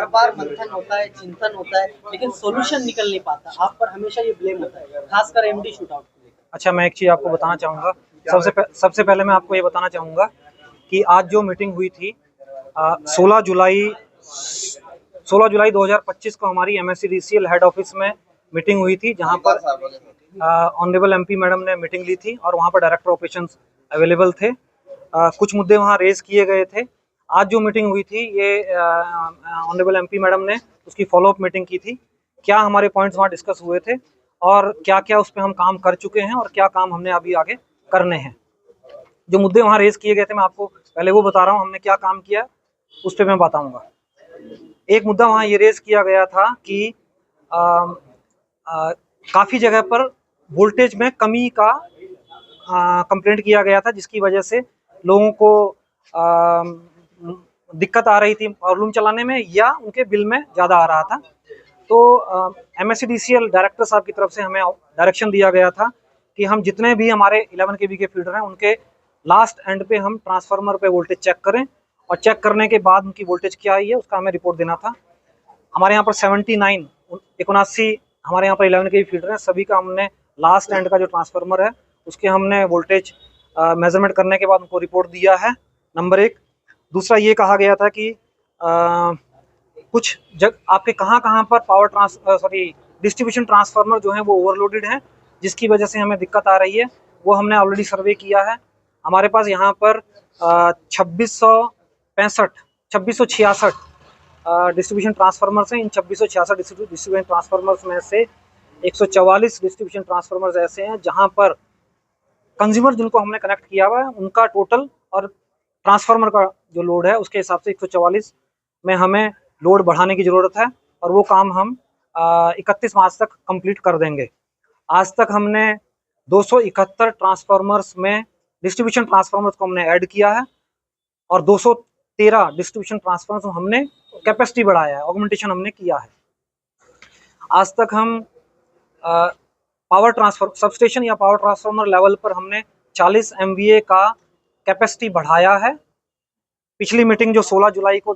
बार मंथन होता है, चिंतन होता है, लेकिन सॉल्यूशन निकल नहीं पाता। आप पर हमेशा ये ब्लेम होता है, खासकर एमडी शूटआउट को लेकर। अच्छा, मैं एक चीज़ आपको बताना चाहूँगा। सबसे पहले मैं आपको ये बताना चाहूँगा कि आज जो मीटिंग हुई थी 16 जुलाई 2025 को हमारी MSCDCL हेड ऑफिस में मीटिंग हुई थी, जहाँ पर ऑनरेबल MP मैडम ने मीटिंग ली थी और वहाँ पर डायरेक्टर ऑपरेशंस अवेलेबल थे। कुछ मुद्दे वहाँ रेज किए गए थे। आज जो मीटिंग हुई थी ये ऑनरेबल MP मैडम ने उसकी फॉलोअप मीटिंग की थी। क्या हमारे पॉइंट्स वहाँ डिस्कस हुए थे और क्या क्या उस पर हम काम कर चुके हैं और क्या काम हमने अभी आगे करने हैं। जो मुद्दे वहाँ रेज किए गए थे मैं आपको पहले वो बता रहा हूँ, हमने क्या काम किया उस पर मैं बताऊँगा। एक मुद्दा वहाँ ये रेज किया गया था कि काफ़ी जगह पर वोल्टेज में कमी का कंप्लेंट किया गया था, जिसकी वजह से लोगों को दिक्कत आ रही थी पावर लूम चलाने में या उनके बिल में ज़्यादा आ रहा था। तो MSCDCL डायरेक्टर साहब की तरफ से हमें डायरेक्शन दिया गया था कि हम जितने भी हमारे 11 kV के फीडर हैं उनके लास्ट एंड पे हम ट्रांसफार्मर पे वोल्टेज चेक करें और चेक करने के बाद उनकी वोल्टेज क्या आई है उसका हमें रिपोर्ट देना था। हमारे यहाँ पर 79 हमारे यहाँ पर 11 kV फीडर हैं, सभी का हमने लास्ट एंड का जो ट्रांसफार्मर है उसके हमने वोल्टेज मेजरमेंट करने के बाद उनको रिपोर्ट दिया है, नंबर 1। दूसरा ये कहा गया था कि कुछ आपके कहाँ पर डिस्ट्रीब्यूशन ट्रांसफार्मर जो है वो ओवरलोडेड हैं, जिसकी वजह से हमें दिक्कत आ रही है। वो हमने ऑलरेडी सर्वे किया है। हमारे पास यहाँ पर 2666 डिस्ट्रीब्यूशन ट्रांसफार्मर्स हैं। इन 2666 डिस्ट्रीब्यूशन ट्रांसफार्मर्स में से 144 डिस्ट्रीब्यूशन ट्रांसफार्मर्स ऐसे हैं जहाँ पर कंज्यूमर जिनको हमने कनेक्ट किया हुआ है उनका टोटल और ट्रांसफार्मर का जो लोड है उसके हिसाब से 144 में हमें लोड बढ़ाने की ज़रूरत है और वो काम हम 31 मार्च तक कंप्लीट कर देंगे। आज तक हमने 271 ट्रांसफार्मर्स में डिस्ट्रीब्यूशन ट्रांसफार्मर्स को हमने ऐड किया है और 213 डिस्ट्रीब्यूशन ट्रांसफार्मर्स हमने कैपेसिटी बढ़ाया है, ऑगमेंटेशन हमने किया है। आज तक हम पावर ट्रांसफर सबस्टेशन या पावर ट्रांसफार्मर लेवल पर हमने 40 MVA का कैपेसिटी बढ़ाया है। पिछली मीटिंग जो 16 जुलाई को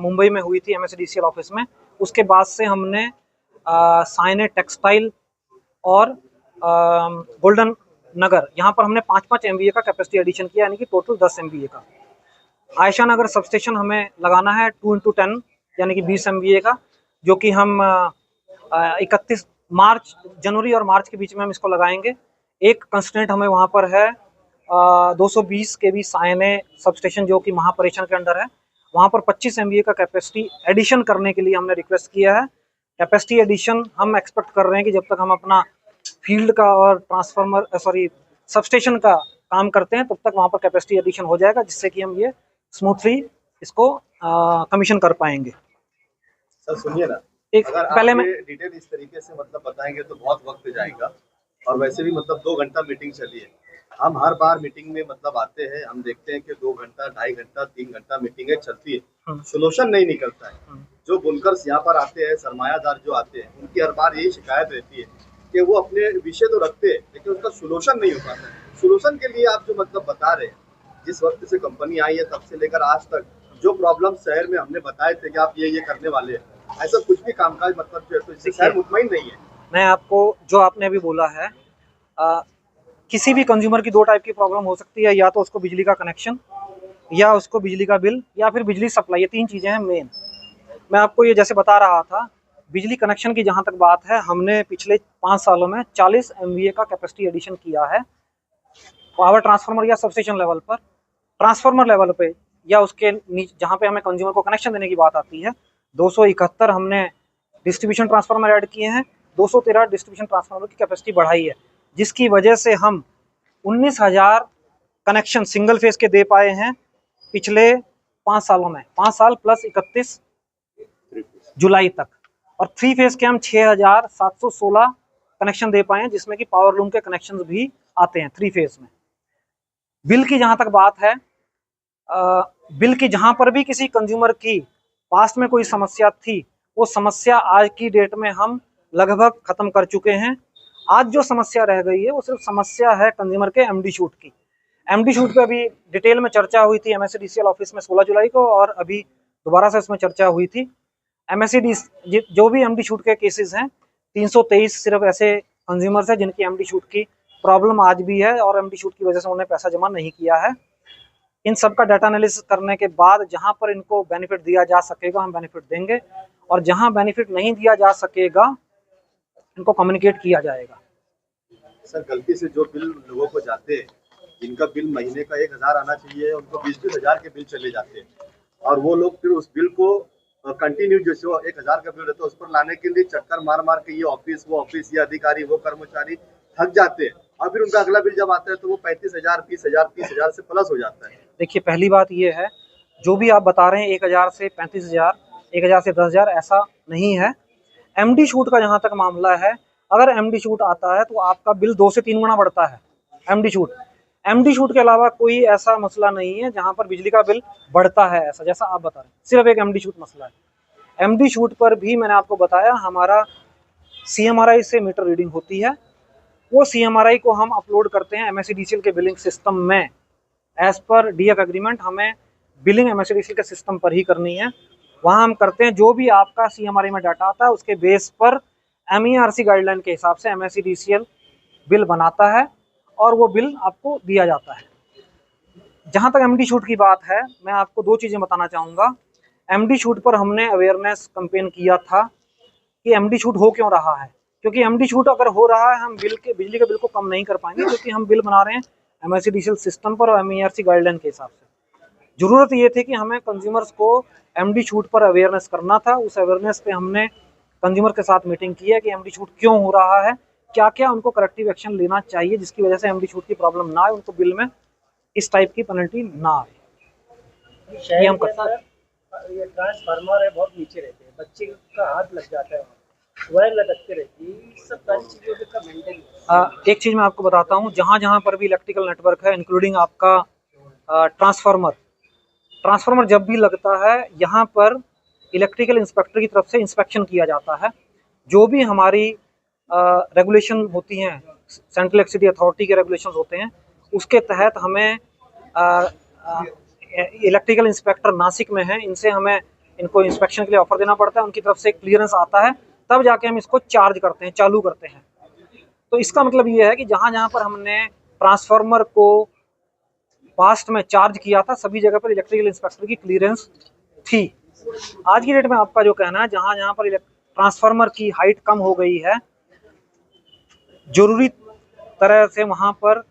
मुंबई में हुई थी MSCDCL ऑफिस में, उसके बाद से हमने साइने टेक्सटाइल और गोल्डन नगर यहाँ पर हमने 5-5 MVA का कैपेसिटी एडिशन किया, यानी कि टोटल 10 MVA का। आयशा नगर सबस्टेशन हमें लगाना है 2x10 यानी कि 20 MVA का, जो कि हम 31 जनवरी और मार्च के बीच में हम इसको लगाएंगे। एक कंस्टेंट हमें वहाँ पर है 220 kV सायने सबस्टेशन जो कि महापरेशान के अंडर है, वहाँ पर 25 MVA का कैपेसिटी एडिशन करने के लिए हमने रिक्वेस्ट किया है। कैपेसिटी एडिशन हम एक्सपेक्ट कर रहे हैं कि जब तक हम अपना फील्ड का और सबस्टेशन का काम करते हैं तब तक वहाँ पर कैपेसिटी एडिशन हो जाएगा, जिससे कि हम ये स्मूथली इसको कमीशन कर पाएंगे। सर सुनिए ना, एक पहले मैं डिटेल इस तरीके से बताएंगे तो बहुत वक्त जाएगा और वैसे भी 2 घंटा मीटिंग चली है। हम हर बार मीटिंग में आते हैं, हम देखते हैं कि 2 घंटा 2.5 घंटा 3 घंटा मीटिंगें चलती है, सोल्यूशन नहीं निकलता है। जो बुनकर्स यहाँ पर आते हैं, सरमायादार जो आते हैं, उनकी हर बार यही शिकायत रहती है कि वो अपने विषय तो रखते हैं लेकिन उसका सोल्यूशन नहीं हो पाता है। सोल्यूशन के लिए आप जो बता रहे हैं, जिस वक्त से कंपनी आई है तब से लेकर आज तक जो प्रॉब्लम शहर में हमने बताए थे कि आप ये करने वाले हैं, ऐसा कुछ भी कामकाज जो है तो इससे शहर मुतमईन नहीं है। मैं आपको जो आपने अभी बोला है, किसी भी कंज्यूमर की 2 टाइप की प्रॉब्लम हो सकती है, या तो उसको बिजली का कनेक्शन या उसको बिजली का बिल या फिर बिजली सप्लाई, ये 3 चीज़ें हैं मेन। मैं आपको ये जैसे बता रहा था, बिजली कनेक्शन की जहाँ तक बात है, हमने पिछले 5 सालों में 40 MVA का कैपेसिटी एडिशन किया है पावर ट्रांसफार्मर या सबस्टेशन लेवल पर। ट्रांसफार्मर लेवल पे या उसके नीचे जहाँ पे हमें कंज्यूमर को कनेक्शन देने की बात आती है, 271 हमने डिस्ट्रीब्यूशन ट्रांसफार्मर ऐड किए हैं, 213 डिस्ट्रीब्यूशन ट्रांसफार्मर की कैपेसिटी बढ़ाई है, जिसकी वजह से हम 19,000 कनेक्शन सिंगल फेज के दे पाए हैं पिछले 5 सालों में। 5 साल प्लस 31 जुलाई तक, और 3 फेज के हम 6,716 कनेक्शन दे पाए हैं, जिसमें कि पावर लूम के कनेक्शंस भी आते हैं 3 फेज में। बिल की जहाँ तक बात है, बिल की जहाँ पर भी किसी कंज्यूमर की पास्ट में कोई समस्या थी, वो समस्या आज की डेट में हम लगभग खत्म कर चुके हैं। आज जो समस्या रह गई है वो सिर्फ समस्या है कंज्यूमर के MD शूट की। MD शूट पे अभी डिटेल में चर्चा हुई थी MSCDCL ऑफिस में 16 जुलाई को, और अभी दोबारा से इसमें चर्चा हुई थी। MSED जो भी MD शूट के केसेस हैं 323 सिर्फ ऐसे कंज्यूमर्स हैं जिनकी MD शूट की प्रॉब्लम आज भी है और MD शूट की वजह से उन्होंने पैसा जमा नहीं किया है। इन सब का डाटा एनालिसिस करने के बाद जहां पर इनको बेनिफिट दिया जा सकेगा हम बेनिफिट देंगे और जहां बेनिफिट नहीं दिया जा सकेगा इनको कम्युनिकेट किया जाएगा। सर गलती से जो बिल लोगों को जाते हैं, जिनका बिल महीने का 1000 आना चाहिए, उनको 20-20 हजार के बिल चले जाते हैं और वो लोग फिर उस बिल को कंटिन्यू जैसे 1000 का बिल रहता है उस पर लाने के लिए चक्कर मार मार के ये ऑफिस वो ऑफिस, ये अधिकारी वो कर्मचारी थक जाते हैं और फिर उनका अगला बिल जब आता है तो वो 35,000, 20,000, 30,000 से प्लस हो जाता है। देखिए पहली बात ये है, जो भी आप बता रहे हैं 1000 से 35,000, 1000 से 10,000 ऐसा नहीं है। MD शूट का जहाँ तक मामला है, अगर MD शूट आता है तो आपका बिल 2 से 3 गुना बढ़ता है। MD शूट के अलावा कोई ऐसा मसला नहीं है जहाँ पर बिजली का बिल बढ़ता है ऐसा जैसा आप बता रहे हैं, सिर्फ एक MD शूट मसला है। MD शूट पर भी मैंने आपको बताया हमारा CMRI से मीटर रीडिंग होती है, वो CMRI को हम अपलोड करते हैं MSEDCL के बिलिंग सिस्टम में। एज पर DF एग्रीमेंट हमें बिलिंग MSEDCL के सिस्टम पर ही करनी है, वहाँ हम करते हैं। जो भी आपका CMRI में डाटा आता है उसके बेस पर MERC गाइडलाइन के हिसाब से MSEDCL बिल बनाता है और वो बिल आपको दिया जाता है। जहाँ तक MD शूट की बात है, मैं आपको 2 चीज़ें बताना चाहूँगा। MD शूट पर हमने अवेयरनेस कैंपेन किया था कि MD शूट हो क्यों रहा है, क्योंकि MD शूट अगर हो रहा है हम बिजली के बिल को कम नहीं कर पाएंगे, क्योंकि हम बिल बना रहे हैं MSEDCL सिस्टम पर और MERC गाइडलाइन के हिसाब से। ज़रूरत ये थी कि हमें कंज्यूमर्स को MD शूट पर अवेयरनेस करना था। उस अवेयरनेस पे हमने कंज्यूमर के साथ मीटिंग की है कि MD शूट क्यों हो रहा है, क्या क्या उनको करेक्टिव एक्शन लेना चाहिए जिसकी वजह से MD शूट की प्रॉब्लम ना आए, उनको बिल में इस टाइप की पेनल्टी ना आए। ये हम करते हैं। ये ट्रांसफार्मर है, बहुत नीचे रहते हैं, बच्चे का हाथ लग जाता है, वायर लटकते रहती है, सब सारी चीज़ों का मेंटेन। एक चीज़ मैं आपको बताता हूँ, जहाँ जहाँ पर भी इलेक्ट्रिकल नेटवर्क है इंक्लूडिंग आपका ट्रांसफार्मर जब भी लगता है यहाँ पर इलेक्ट्रिकल इंस्पेक्टर की तरफ से इंस्पेक्शन किया जाता है। जो भी हमारी रेगुलेशन होती हैं, सेंट्रल इलेक्ट्रिसिटी अथॉरिटी के रेगुलेशन होते हैं, उसके तहत हमें इलेक्ट्रिकल इंस्पेक्टर नासिक में हैं, इनसे हमें इनको इंस्पेक्शन के लिए ऑफर देना पड़ता है, उनकी तरफ से क्लियरेंस आता है, तब जाके हम इसको चार्ज करते हैं, चालू करते हैं। तो इसका मतलब ये है कि जहाँ जहाँ पर हमने ट्रांसफार्मर को पास्ट में चार्ज किया था सभी जगह पर इलेक्ट्रिकल इंस्पेक्टर की क्लियरेंस थी। आज की डेट में आपका जो कहना है, जहाँ जहाँ पर ट्रांसफार्मर की हाइट कम हो गई है, जरूरी तरह से वहाँ पर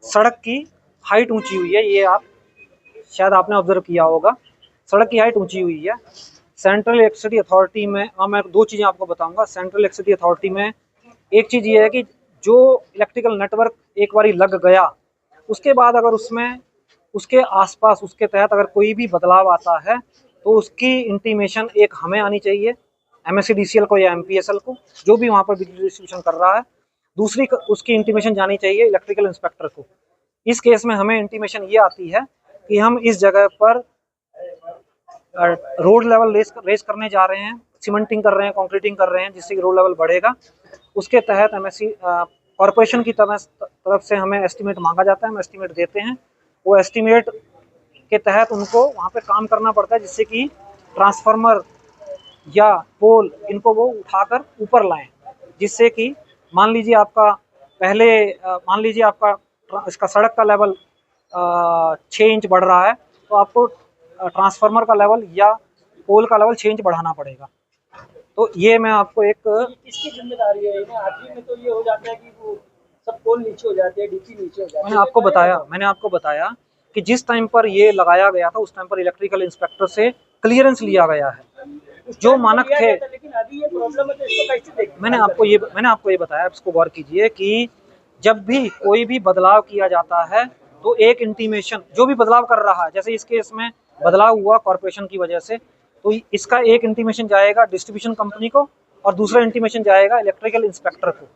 सड़क की हाइट ऊंची हुई है, ये आप शायद आपने ऑब्जर्व किया होगा, सड़क की हाइट ऊंची हुई है। सेंट्रल इलेक्ट्रिसिटी अथॉरिटी में मैं 2 चीज़ें आपको बताऊंगा। सेंट्रल इलेक्ट्रिसिटी अथॉरिटी में एक चीज़ ये है कि जो इलेक्ट्रिकल नेटवर्क एक बारी लग गया, उसके बाद अगर उसमें उसके आसपास उसके तहत अगर कोई भी बदलाव आता है तो उसकी इंटीमेशन एक हमें आनी चाहिए, MSEDCL को या MPSL को, जो भी वहाँ पर बिजली डिस्ट्रीब्यूशन कर रहा है। दूसरी उसकी इंटीमेशन जानी चाहिए इलेक्ट्रिकल इंस्पेक्टर को। इस केस में हमें इंटीमेशन ये आती है कि हम इस जगह पर रोड लेवल रेस करने जा रहे हैं, सीमेंटिंग कर रहे हैं, कंक्रीटिंग कर रहे हैं, जिससे कि रोड लेवल बढ़ेगा। उसके तहत कॉरपोरेशन की तरफ से हमें एस्टीमेट मांगा जाता है, हम एस्टीमेट देते हैं। वो एस्टीमेट के तहत उनको वहाँ पे काम करना पड़ता है, जिससे कि ट्रांसफार्मर या पोल इनको वो उठाकर ऊपर लाएं, जिससे कि मान लीजिए आपका इसका सड़क का लेवल 6 इंच बढ़ रहा है, तो आपको ट्रांसफार्मर का लेवल या पोल का लेवल 6 इंच बढ़ाना पड़ेगा। तो ये मैं आपको एक किसकी जिम्मेदारी है? आखिर में तो ये हो जाता है कि वो सब पोल नीचे हो जाते हैं, डीपी नीचे हो जाती है। मैंने आपको बताया कि जिस टाइम पर ये लगाया गया था उस टाइम पर इलेक्ट्रिकल इंस्पेक्टर से क्लियरेंस लिया गया है, जो मानक थे। लेकिन अभी ये प्रॉब्लम है तो इसको कैसे देखें? मैंने आपको ये बताया, इसको गौर कीजिए कि जब भी कोई भी बदलाव किया जाता है तो एक इंटीमेशन, जो भी बदलाव कर रहा है, जैसे इस केस में बदलाव हुआ कॉर्पोरेशन की वजह से, तो इसका एक इंटीमेशन जाएगा डिस्ट्रीब्यूशन कंपनी को और दूसरा इंटीमेशन जाएगा इलेक्ट्रिकल इंस्पेक्टर को।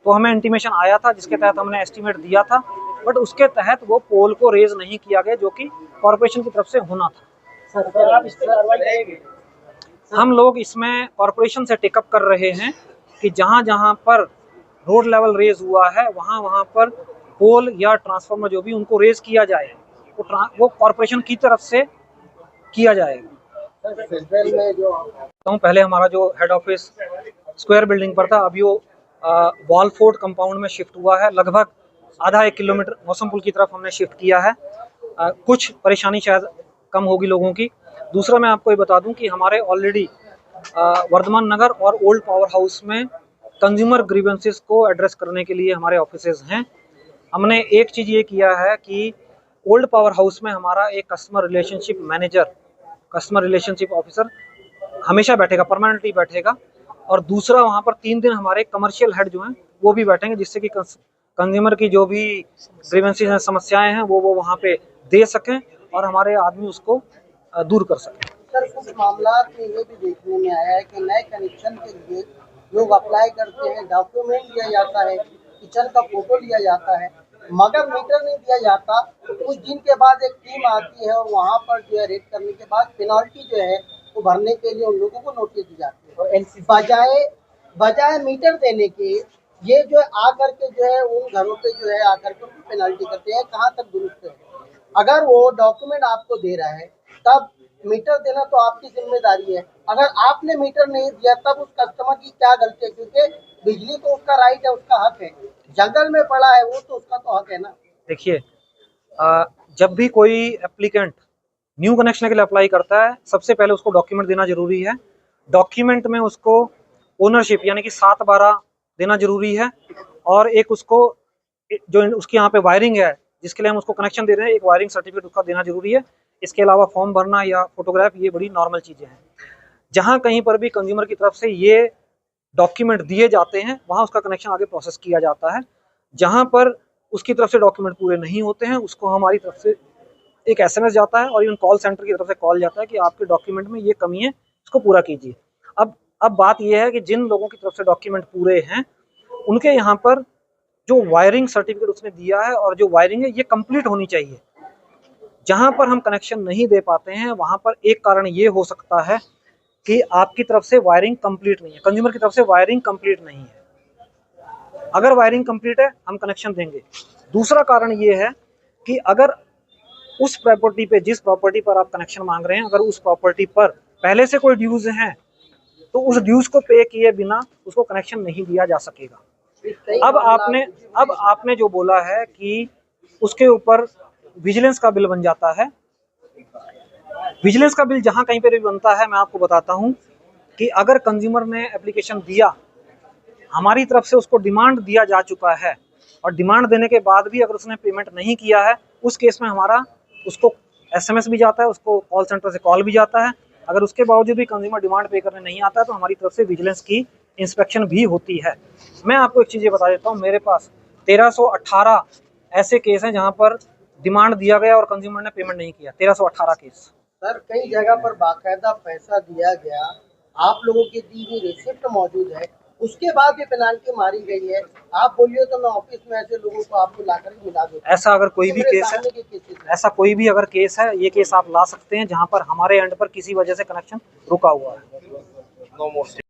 तो हमें इंटीमेशन आया था जिसके तहत हमने एस्टीमेट दिया था, बट उसके तहत वो पोल को रेज नहीं किया गया, जो कि कॉर्पोरेशन की तरफ से होना था। सर आप इस पर कार्रवाई करेंगे? हम लोग इसमें कॉर्पोरेशन से टेकअप कर रहे हैं कि जहाँ जहाँ पर रोड लेवल रेज हुआ है वहाँ पर पोल या ट्रांसफार्मर जो भी उनको रेज किया जाए, वो कॉर्पोरेशन की तरफ से किया जाएगा। सेंट्रल में जो पहले हमारा जो हेड ऑफिस स्क्वायर बिल्डिंग पर था, अभी वो वॉलफोर्ड कंपाउंड में शिफ्ट हुआ है। लगभग आधा 1 किलोमीटर मौसम पुल की तरफ हमने शिफ्ट किया है। कुछ परेशानी शायद कम होगी लोगों की। दूसरा मैं आपको ये बता दूं कि हमारे ऑलरेडी वर्धमान नगर और ओल्ड पावर हाउस में कंज्यूमर ग्रीवेंसेस को एड्रेस करने के लिए हमारे ऑफिसेज हैं। हमने एक चीज़ ये किया है कि ओल्ड पावर हाउस में हमारा एक customer relationship manager, customer relationship officer हमेशा बैठेगा, परमानेंटली बैठेगा। और दूसरा वहाँ पर 3 दिन हमारे कमर्शियल हेड जो हैं वो भी बैठेंगे, जिससे कि कंज्यूमर की जो भी ग्रीवेंसेस हैं, समस्याएं हैं, वो वहाँ पे दे सकें और हमारे आदमी उसको दूर कर सकें। सर, कुछ मामला में ये भी देखने में आया है कि नए कनेक्शन के लिए लोग अप्लाई करते हैं, डॉक्यूमेंट लिया जाता है, किचन का फोटो लिया जाता है, मगर मीटर नहीं दिया जाता। कुछ दिन के बाद एक टीम आती है और वहाँ पर जो है रेड करने के बाद पेनल्टी जो है वो भरने के लिए उन लोगों को नोटिस दी जाती है। बजाय मीटर देने के ये जो है आकर के जो है उन घरों पे जो है आकर के उनको पेनल्टी करते हैं। कहाँ तक दुरुस्त है? अगर वो डॉक्यूमेंट आपको दे रहा है तब मीटर देना तो आपकी जिम्मेदारी है। अगर आपने मीटर नहीं दिया तब उस कस्टमर की क्या गलती है? क्योंकि बिजली तो उसका राइट है, उसका हक है। जंगल में पड़ा है वो, तो उसका तो हक है ना। देखिए, जब भी कोई एप्लीकेंट न्यू कनेक्शन के लिए अप्लाई करता है, सबसे पहले उसको डॉक्यूमेंट देना जरूरी है। डॉक्यूमेंट में उसको ओनरशिप यानी कि 7/12 देना जरूरी है, और एक उसको जो उसकी यहाँ पे वायरिंग है जिसके लिए हम उसको कनेक्शन दे रहे हैं, एक वायरिंग सर्टिफिकेट उसका देना जरूरी है। इसके अलावा फॉर्म भरना या फोटोग्राफ, ये बड़ी नॉर्मल चीज़ें हैं। जहाँ कहीं पर भी कंज्यूमर की तरफ से ये डॉक्यूमेंट दिए जाते हैं वहाँ उसका कनेक्शन आगे प्रोसेस किया जाता है। जहाँ पर उसकी तरफ से डॉक्यूमेंट पूरे नहीं होते हैं उसको हमारी तरफ से एक SMS जाता है और इवन कॉल सेंटर की तरफ से कॉल जाता है कि आपके डॉक्यूमेंट में ये कमी है, इसको पूरा कीजिए। अब बात यह है कि जिन लोगों की तरफ से डॉक्यूमेंट पूरे हैं उनके यहाँ पर जो वायरिंग सर्टिफिकेट उसने दिया है और जो वायरिंग है ये कंप्लीट होनी चाहिए। जहाँ पर हम कनेक्शन नहीं दे पाते हैं वहाँ पर एक कारण ये हो सकता है कि आपकी तरफ से वायरिंग कंप्लीट नहीं है, कंज्यूमर की तरफ से वायरिंग कंप्लीट नहीं है। अगर वायरिंग कंप्लीट है हम कनेक्शन देंगे। दूसरा कारण ये है कि अगर उस प्रॉपर्टी पे, जिस प्रॉपर्टी पर आप कनेक्शन मांग रहे हैं, अगर उस प्रॉपर्टी पर पहले से कोई ड्यूज हैं तो उस ड्यूज को पे किए बिना उसको कनेक्शन नहीं दिया जा सकेगा। अब आपने जो बोला है कि उसके ऊपर विजिलेंस का बिल बन जाता है, विजिलेंस का बिल जहां कहीं पर भी बनता है, मैं आपको बताता हूं कि अगर कंज्यूमर ने एप्लीकेशन दिया, हमारी तरफ से उसको डिमांड दिया जा चुका है और डिमांड देने के बाद भी अगर उसने पेमेंट नहीं किया है, उस केस में हमारा उसको SMS भी जाता है, उसको कॉल सेंटर से कॉल भी जाता है। अगर उसके बावजूद भी कंज्यूमर डिमांड पे करने नहीं आता है तो हमारी तरफ से विजिलेंस की इंस्पेक्शन भी होती है। मैं आपको एक चीज़ ये बता देता हूँ, मेरे पास 1318 ऐसे केस हैं जहाँ पर डिमांड दिया गया और कंज्यूमर ने पेमेंट नहीं किया। 1318 केस। सर, कई जगह पर बाकायदा पैसा दिया गया, आप लोगों की दी हुई रिसिप्ट मौजूद है, उसके बाद भी पेनाल्टी मारी गई है। आप बोलिए तो मैं ऑफिस में ऐसे लोगों को आपको लाकर मिला दूंगा। ऐसा अगर कोई भी केस है, ऐसा कोई भी अगर केस है, ये केस आप ला सकते हैं जहां पर हमारे एंड पर किसी वजह से कनेक्शन रुका हुआ है।